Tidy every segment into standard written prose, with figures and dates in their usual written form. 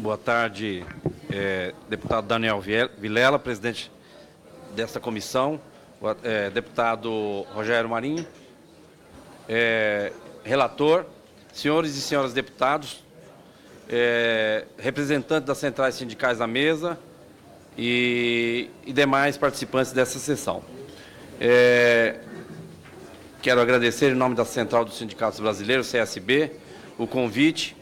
Boa tarde, deputado Daniel Vilela, presidente desta comissão, deputado Rogério Marinho, relator, senhores e senhoras deputados, representantes das centrais sindicais da mesa e demais participantes dessa sessão. Quero agradecer, em nome da Central dos Sindicatos Brasileiros, CSB, o convite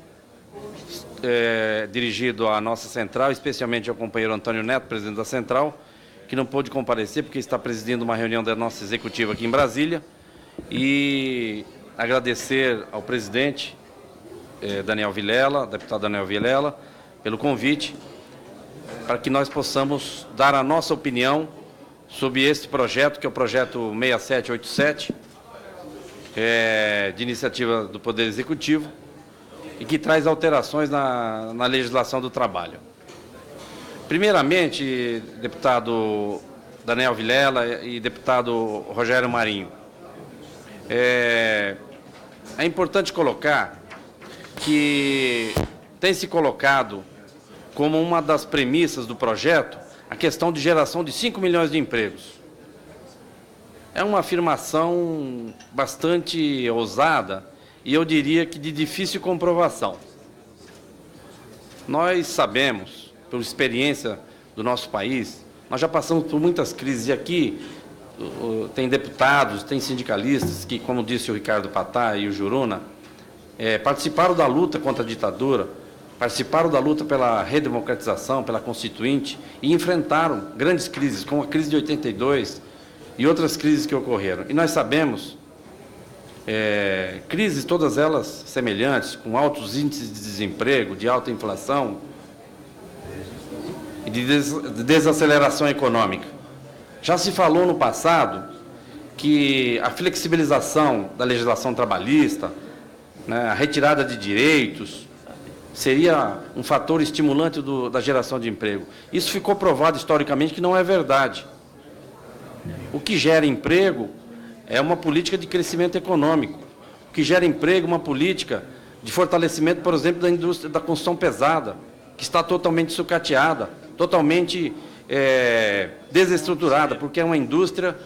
dirigido à nossa central, especialmente ao companheiro Antônio Neto, presidente da central, que não pôde comparecer porque está presidindo uma reunião da nossa executiva aqui em Brasília, e agradecer ao presidente Daniel Vilela, deputado Daniel Vilela, pelo convite, para que nós possamos dar a nossa opinião sobre este projeto, que é o projeto 6787, de iniciativa do Poder Executivo, e que traz alterações na legislação do trabalho. Primeiramente, deputado Daniel Vilela e deputado Rogério Marinho, é importante colocar que tem se colocado como uma das premissas do projeto a questão de geração de 5 milhões de empregos. É uma afirmação bastante ousada e eu diria que de difícil comprovação. Nós sabemos, por experiência do nosso país, nós já passamos por muitas crises, e aqui tem deputados, tem sindicalistas que, como disse o Ricardo Patá e o Juruna, participaram da luta contra a ditadura, participaram da luta pela redemocratização, pela Constituinte, e enfrentaram grandes crises, como a crise de 82 e outras crises que ocorreram. E nós sabemos, crises todas elas semelhantes, com altos índices de desemprego, de alta inflação e de desaceleração econômica. Já se falou no passado que a flexibilização da legislação trabalhista, a retirada de direitos, seria um fator estimulante da geração de emprego. Isso ficou provado historicamente que não é verdade. O que gera emprego é uma política de crescimento econômico. O que gera emprego é uma política de fortalecimento, por exemplo, da indústria da construção pesada, que está totalmente sucateada, totalmente desestruturada, porque é uma indústria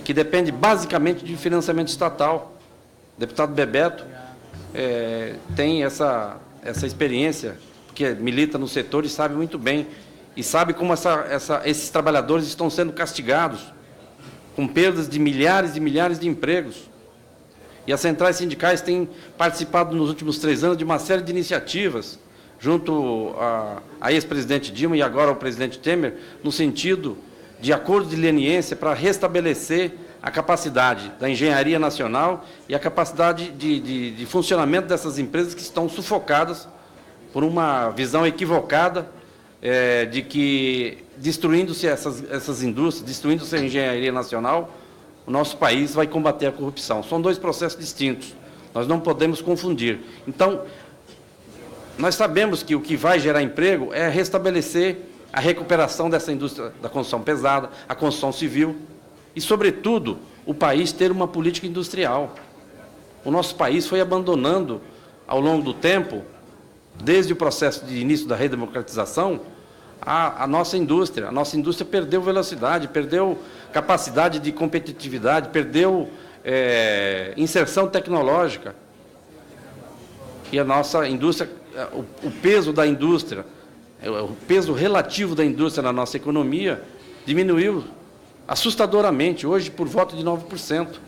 que depende basicamente de financiamento estatal. O deputado Bebeto tem essa experiência, porque milita no setor e sabe muito bem, e sabe como esses trabalhadores estão sendo castigados, com perdas de milhares e milhares de empregos. E as centrais sindicais têm participado nos últimos 3 anos de uma série de iniciativas, junto a ex-presidente Dilma e agora ao presidente Temer, no sentido de acordo de leniência para restabelecer a capacidade da engenharia nacional e a capacidade de funcionamento dessas empresas que estão sufocadas por uma visão equivocada de que, destruindo-se essas indústrias, destruindo-se a engenharia nacional, o nosso país vai combater a corrupção. São 2 processos distintos, nós não podemos confundir. Então, nós sabemos que o que vai gerar emprego é restabelecer a recuperação dessa indústria da construção pesada, a construção civil, e, sobretudo, o país ter uma política industrial. O nosso país foi abandonando, ao longo do tempo, desde o processo de início da redemocratização, a nossa indústria. A nossa indústria perdeu velocidade, perdeu capacidade de competitividade, perdeu inserção tecnológica. E a nossa indústria, o peso da indústria, o peso relativo da indústria na nossa economia diminuiu assustadoramente, hoje por volta de 9%.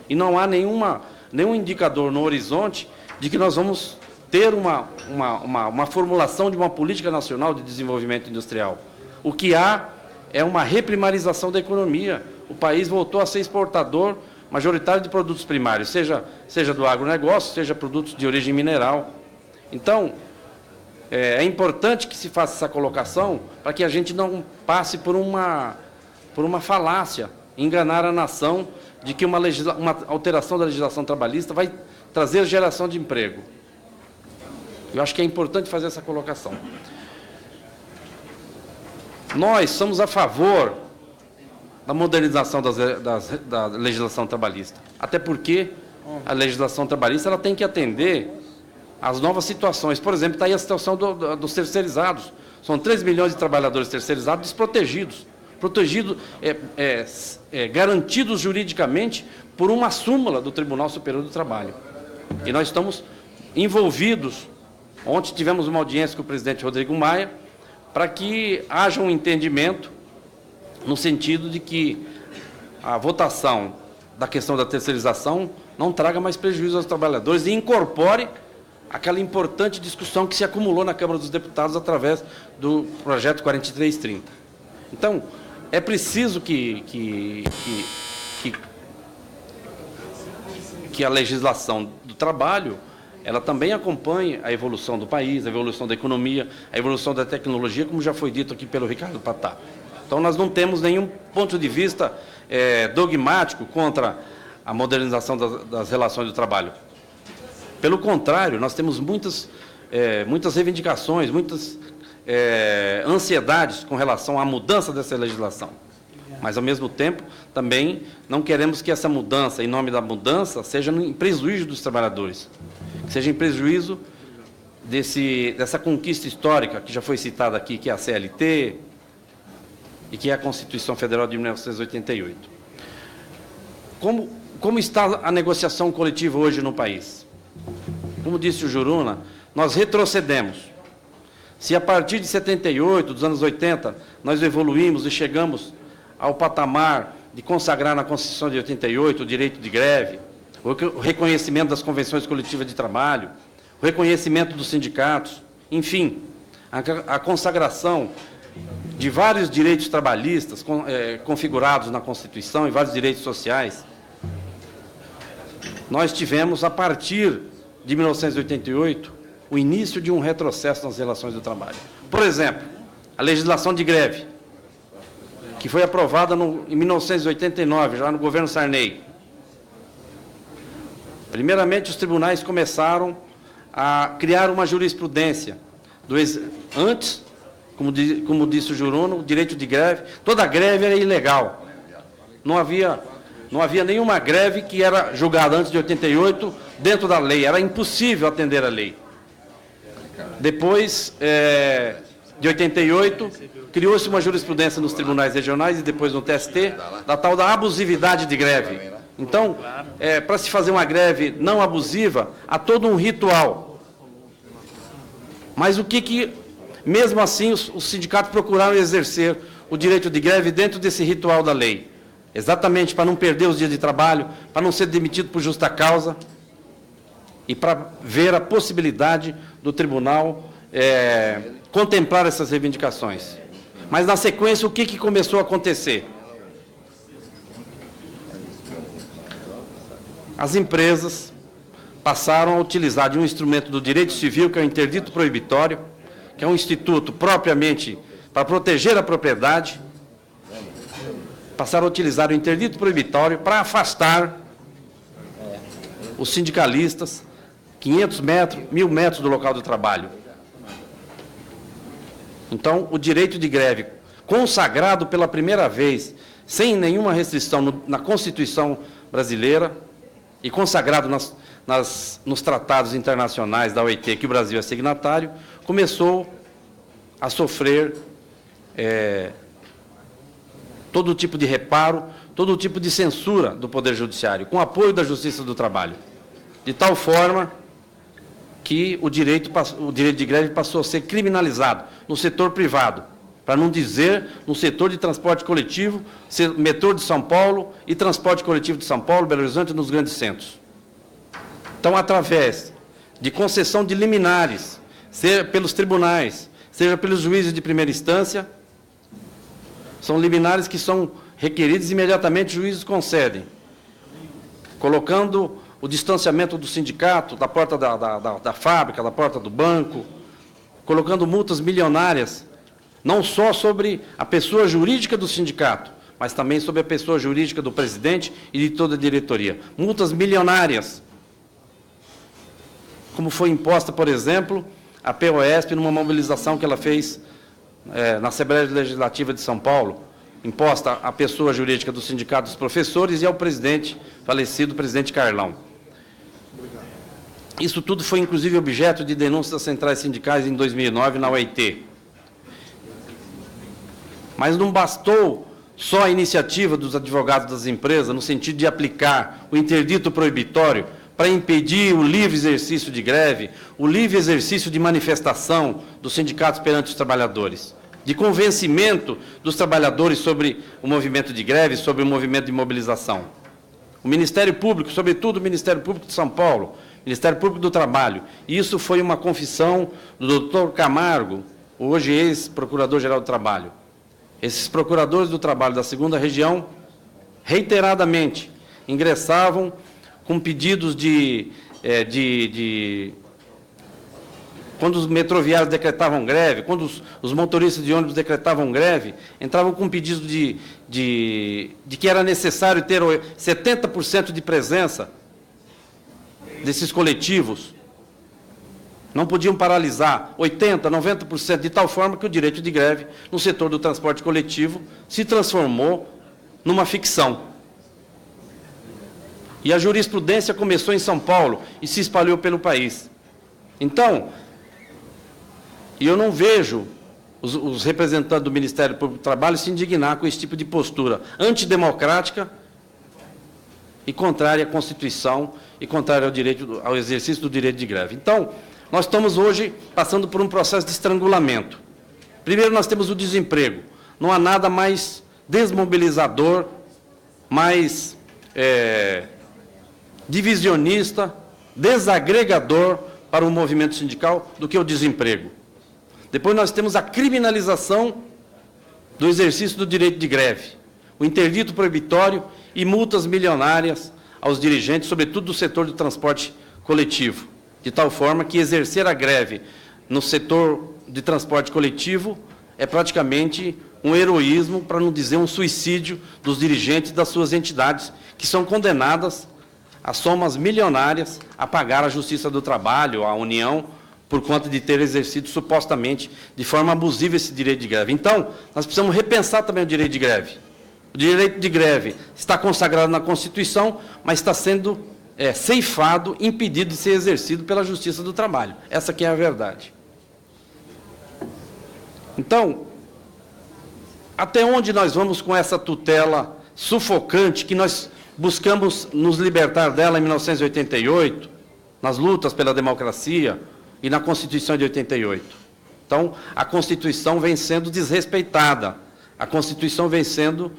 E não há nenhum indicador no horizonte de que nós vamos ter uma formulação de uma política nacional de desenvolvimento industrial. O que há é uma reprimarização da economia. O país voltou a ser exportador majoritário de produtos primários, seja do agronegócio, seja produtos de origem mineral. Então, é importante que se faça essa colocação para que a gente não passe por uma falácia, enganar a nação de que uma alteração da legislação trabalhista vai trazer geração de emprego. Eu acho que é importante fazer essa colocação. Nós somos a favor da modernização da legislação trabalhista, até porque a legislação trabalhista ela tem que atender as novas situações. Por exemplo, está aí a situação dos terceirizados. São 3 milhões de trabalhadores terceirizados desprotegidos, garantidos juridicamente por uma súmula do Tribunal Superior do Trabalho. E nós estamos envolvidos. Ontem tivemos uma audiência com o presidente Rodrigo Maia para que haja um entendimento no sentido de que a votação da questão da terceirização não traga mais prejuízo aos trabalhadores e incorpore aquela importante discussão que se acumulou na Câmara dos Deputados através do projeto 4330. Então, é preciso que a legislação do trabalho ela também acompanhe a evolução do país, a evolução da economia, a evolução da tecnologia, como já foi dito aqui pelo Ricardo Patá. Então, nós não temos nenhum ponto de vista dogmático contra a modernização das relações do trabalho. Pelo contrário, nós temos muitas reivindicações, muitas ansiedades com relação à mudança dessa legislação. Mas, ao mesmo tempo, também não queremos que essa mudança, em nome da mudança, seja em prejuízo dos trabalhadores, que seja em prejuízo dessa conquista histórica que já foi citada aqui, que é a CLT e que é a Constituição Federal de 1988. Como está a negociação coletiva hoje no país? Como disse o Juruna, nós retrocedemos. Se a partir de 78, dos anos 80, nós evoluímos e chegamos ao patamar de consagrar na Constituição de 88 o direito de greve, o reconhecimento das convenções coletivas de trabalho, o reconhecimento dos sindicatos, enfim, a consagração de vários direitos trabalhistas configurados na Constituição e vários direitos sociais, nós tivemos, a partir de 1988, o início de um retrocesso nas relações do trabalho. Por exemplo, a legislação de greve, que foi aprovada em 1989, já no governo Sarney. Primeiramente, os tribunais começaram a criar uma jurisprudência. Antes, como disse o Juruna, o direito de greve, toda greve era ilegal. Não havia nenhuma greve que era julgada antes de 88 dentro da lei. Era impossível atender a lei. Depois de 88, criou-se uma jurisprudência nos tribunais regionais e depois no TST, da tal da abusividade de greve. Então, para se fazer uma greve não abusiva, há todo um ritual. Mas mesmo assim, os sindicatos procuraram exercer o direito de greve dentro desse ritual da lei. Exatamente para não perder os dias de trabalho, para não ser demitido por justa causa e para ver a possibilidade do tribunal contemplar essas reivindicações. Mas, na sequência, o que começou a acontecer? As empresas passaram a utilizar de um instrumento do direito civil, que é o interdito proibitório, que é um instituto propriamente para proteger a propriedade, passaram a utilizar o interdito proibitório para afastar os sindicalistas 500 metros, 1.000 metros do local do trabalho. Então, o direito de greve, consagrado pela primeira vez, sem nenhuma restrição na Constituição brasileira e consagrado nos tratados internacionais da OIT, que o Brasil é signatário, começou a sofrer todo tipo de reparo, todo tipo de censura do Poder Judiciário, com apoio da Justiça do Trabalho, de tal forma que o direito de greve passou a ser criminalizado no setor privado, para não dizer no setor de transporte coletivo, metrô de São Paulo e transporte coletivo de São Paulo, Belo Horizonte e nos grandes centros. Então, através de concessão de liminares, seja pelos tribunais, seja pelos juízes de primeira instância, são liminares que são requeridos e imediatamente os juízes concedem, colocando o distanciamento do sindicato, da porta da fábrica, da porta do banco, colocando multas milionárias, não só sobre a pessoa jurídica do sindicato, mas também sobre a pessoa jurídica do presidente e de toda a diretoria. Multas milionárias, como foi imposta, por exemplo, a POSP numa mobilização que ela fez na Assembleia Legislativa de São Paulo, imposta à pessoa jurídica do Sindicato dos Professores e ao presidente, falecido presidente Carlão. Isso tudo foi, inclusive, objeto de denúncias das centrais sindicais em 2009 na OIT. Mas não bastou só a iniciativa dos advogados das empresas, no sentido de aplicar o interdito proibitório para impedir o livre exercício de greve, o livre exercício de manifestação dos sindicatos perante os trabalhadores, de convencimento dos trabalhadores sobre o movimento de greve, sobre o movimento de mobilização. O Ministério Público, sobretudo o Ministério Público de São Paulo, Ministério Público do Trabalho, e isso foi uma confissão do Dr. Camargo, hoje ex-procurador-geral do Trabalho. Esses procuradores do trabalho da 2ª Região, reiteradamente, ingressavam com pedidos quando os metroviários decretavam greve, quando os motoristas de ônibus decretavam greve, entravam com pedidos de que era necessário ter 70% de presença desses coletivos. Não podiam paralisar 80%, 90%, de tal forma que o direito de greve no setor do transporte coletivo se transformou numa ficção. E a jurisprudência começou em São Paulo e se espalhou pelo país. Então, eu não vejo os representantes do Ministério Público do Trabalho se indignar com esse tipo de postura antidemocrática e contrária à Constituição e contrária ao exercício do direito de greve. Então, nós estamos hoje passando por um processo de estrangulamento. Primeiro, nós temos o desemprego. Não há nada mais desmobilizador, mais divisionista, desagregador para o movimento sindical do que o desemprego. Depois nós temos a criminalização do exercício do direito de greve, o interdito proibitório e multas milionárias aos dirigentes, sobretudo do setor do transporte coletivo, de tal forma que exercer a greve no setor de transporte coletivo é praticamente um heroísmo, para não dizer um suicídio, dos dirigentes das suas entidades, que são condenadas a somas milionárias a pagar à Justiça do Trabalho, à União, por conta de ter exercido supostamente de forma abusiva esse direito de greve. Então, nós precisamos repensar também o direito de greve. O direito de greve está consagrado na Constituição, mas está sendo ceifado, impedido de ser exercido pela Justiça do Trabalho. Essa que é a verdade. Então, até onde nós vamos com essa tutela sufocante que nós buscamos nos libertar dela em 1988, nas lutas pela democracia e na Constituição de 88. Então, a Constituição vem sendo desrespeitada, a Constituição vem sendo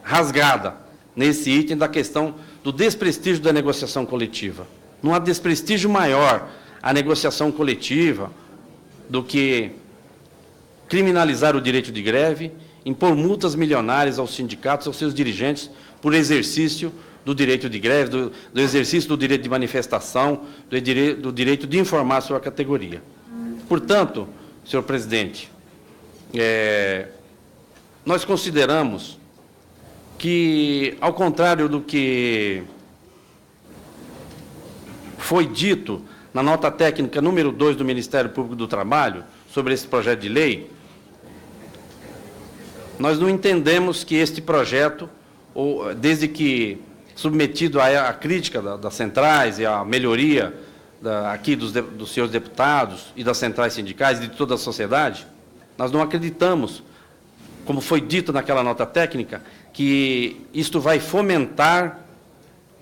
rasgada nesse item da questão do desprestígio da negociação coletiva. Não há desprestígio maior à negociação coletiva do que criminalizar o direito de greve, impor multas milionárias aos sindicatos, aos seus dirigentes, por exercício do direito de greve, do exercício do direito de manifestação, do direito de informar a sua categoria. Portanto, senhor presidente, nós consideramos que, ao contrário do que foi dito na nota técnica número 2 do Ministério Público do Trabalho, sobre esse projeto de lei, nós não entendemos que este projeto, desde que submetido à crítica das centrais e à melhoria aqui dos senhores deputados e das centrais sindicais e de toda a sociedade, nós não acreditamos, como foi dito naquela nota técnica, que isto vai fomentar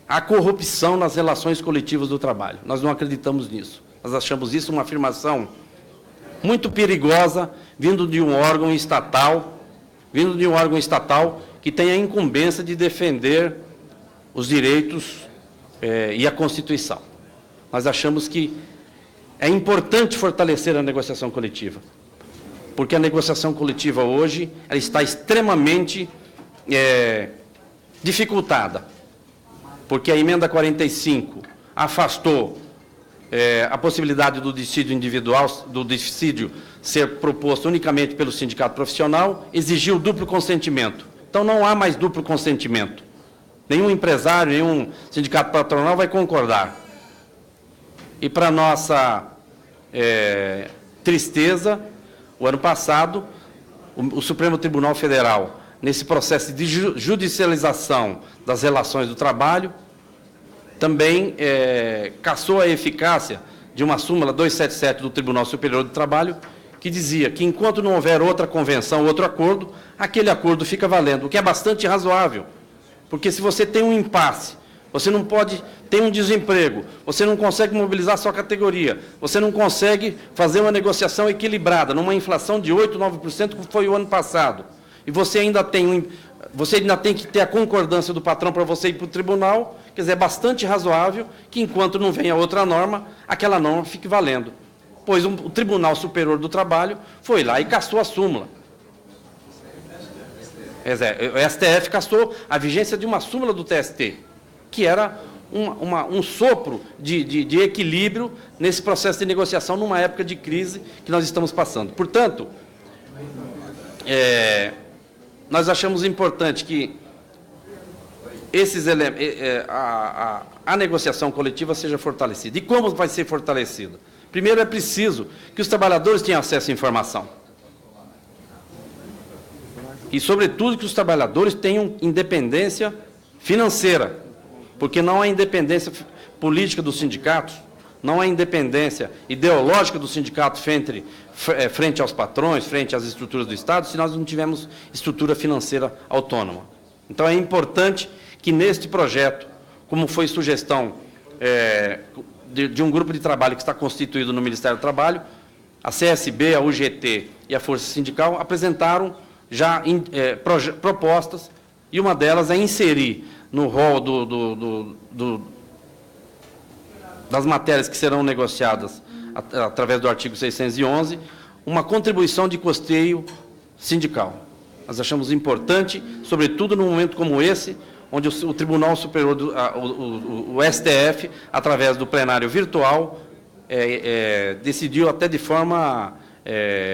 a corrupção nas relações coletivas do trabalho. Nós não acreditamos nisso. Nós achamos isso uma afirmação muito perigosa, vindo de um órgão estatal, que tem a incumbência de defender os direitos e a Constituição. Nós achamos que é importante fortalecer a negociação coletiva, porque a negociação coletiva hoje ela está extremamente dificultada, porque a emenda 45 afastou a possibilidade do dissídio individual, do dissídio ser proposto unicamente pelo sindicato profissional, exigiu duplo consentimento. Então, não há mais duplo consentimento. Nenhum empresário, nenhum sindicato patronal vai concordar. E, para nossa tristeza, o ano passado, o Supremo Tribunal Federal, nesse processo de judicialização das relações do trabalho, também cassou a eficácia de uma súmula 277 do Tribunal Superior do Trabalho, que dizia que, enquanto não houver outra convenção, outro acordo, aquele acordo fica valendo, o que é bastante razoável, porque se você tem um impasse, você não pode ter um desemprego, você não consegue mobilizar a sua categoria, você não consegue fazer uma negociação equilibrada, numa inflação de 8%, 9%, como foi o ano passado, e você ainda tem que ter a concordância do patrão para você ir para o tribunal, quer dizer, é bastante razoável que, enquanto não venha outra norma, aquela norma fique valendo. Pois o Tribunal Superior do Trabalho foi lá e cassou a súmula. O STF cassou a vigência de uma súmula do TST, que era um sopro de equilíbrio nesse processo de negociação numa época de crise que nós estamos passando. Portanto, nós achamos importante que a negociação coletiva seja fortalecida. E como vai ser fortalecida? Primeiro, é preciso que os trabalhadores tenham acesso à informação. E, sobretudo, que os trabalhadores tenham independência financeira, porque não há independência política dos sindicatos, não há independência ideológica dos sindicatos frente aos patrões, frente às estruturas do Estado, se nós não tivermos estrutura financeira autônoma. Então, é importante que, neste projeto, como foi sugestão de um grupo de trabalho que está constituído no Ministério do Trabalho, a CSB, a UGT e a Força Sindical apresentaram já propostas, e uma delas é inserir no rol das matérias que serão negociadas através do artigo 611, uma contribuição de custeio sindical. Nós achamos importante, sobretudo num momento como esse, onde o Tribunal Superior, o STF, através do plenário virtual, decidiu até de forma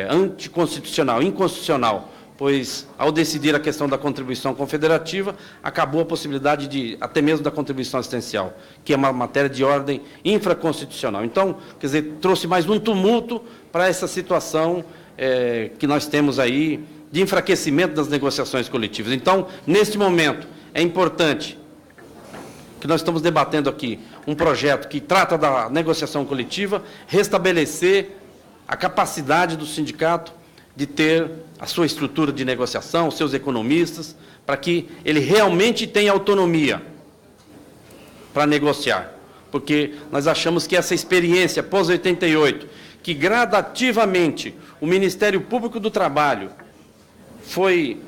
anticonstitucional, inconstitucional, pois, ao decidir a questão da contribuição confederativa, acabou a possibilidade até mesmo da contribuição assistencial, que é uma matéria de ordem infraconstitucional. Então, quer dizer, trouxe mais um tumulto para essa situação que nós temos aí de enfraquecimento das negociações coletivas. Então, neste momento, é importante que nós estamos debatendo aqui um projeto que trata da negociação coletiva, restabelecer a capacidade do sindicato de ter a sua estrutura de negociação, os seus economistas, para que ele realmente tenha autonomia para negociar. Porque nós achamos que essa experiência pós-88, que gradativamente o Ministério Público do Trabalho foi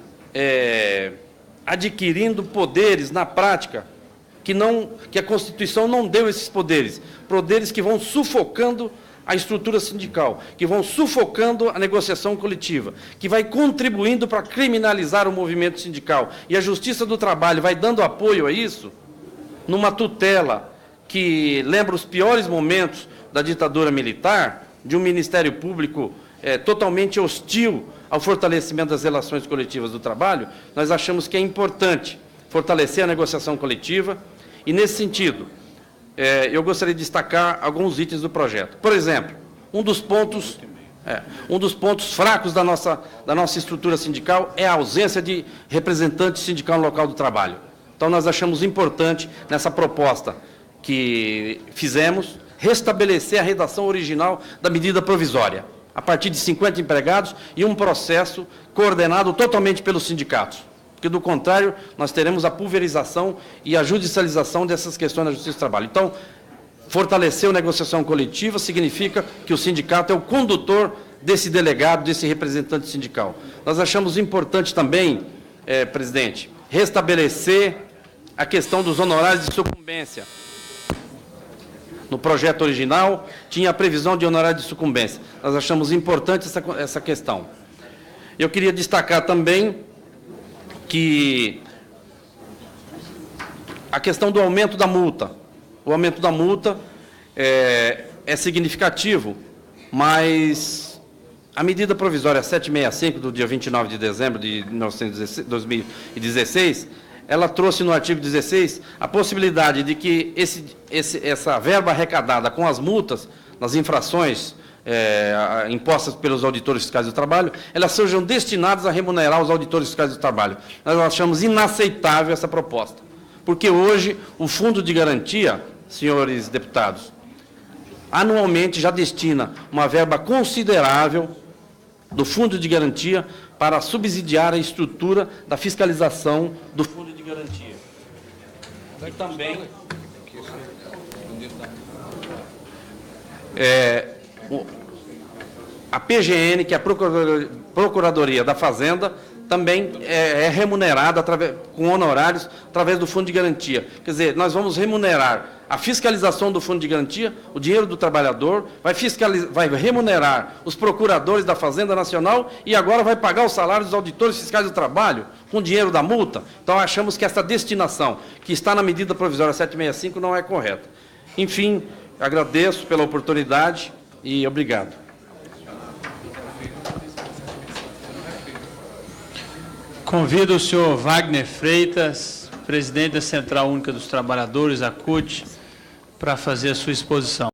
adquirindo poderes na prática, que a Constituição não deu esses poderes que vão sufocando a estrutura sindical, que vão sufocando a negociação coletiva, que vai contribuindo para criminalizar o movimento sindical. E a Justiça do Trabalho vai dando apoio a isso, numa tutela que lembra os piores momentos da ditadura militar, de um Ministério Público totalmente hostil ao fortalecimento das relações coletivas do trabalho. Nós achamos que é importante fortalecer a negociação coletiva e, nesse sentido, eu gostaria de destacar alguns itens do projeto. Por exemplo, um dos pontos fracos da nossa estrutura sindical é a ausência de representante sindical no local do trabalho. Então, nós achamos importante, nessa proposta que fizemos, restabelecer a redação original da medida provisória, a partir de 50 empregados e um processo coordenado totalmente pelos sindicatos. Porque, do contrário, nós teremos a pulverização e a judicialização dessas questões da Justiça do Trabalho. Então, fortalecer a negociação coletiva significa que o sindicato é o condutor desse delegado, desse representante sindical. Nós achamos importante também, presidente, restabelecer a questão dos honorários de sucumbência. No projeto original, tinha a previsão de honorário de sucumbência. Nós achamos importante essa questão. Eu queria destacar também que a questão do aumento da multa. O aumento da multa é significativo, mas a medida provisória 765, do dia 29 de dezembro de 2016, ela trouxe no artigo 16 a possibilidade de que essa verba arrecadada com as multas, nas infrações impostas pelos auditores fiscais do trabalho, elas sejam destinadas a remunerar os auditores fiscais do trabalho. Nós achamos inaceitável essa proposta, porque hoje o Fundo de Garantia, senhores deputados, anualmente já destina uma verba considerável do Fundo de Garantia para subsidiar a estrutura da fiscalização do Fundo de Garantia. E também a PGN, que é a Procuradoria da Fazenda, também é remunerada com honorários através do Fundo de Garantia. Quer dizer, nós vamos remunerar a fiscalização do Fundo de Garantia, o dinheiro do trabalhador, vai remunerar os procuradores da Fazenda Nacional e agora vai pagar os salários dos auditores fiscais do trabalho com o dinheiro da multa. Então, achamos que essa destinação, que está na medida provisória 765, não é correta. Enfim, agradeço pela oportunidade e obrigado. Convido o senhor Wagner Freitas, presidente da Central Única dos Trabalhadores, a CUT, para fazer a sua exposição.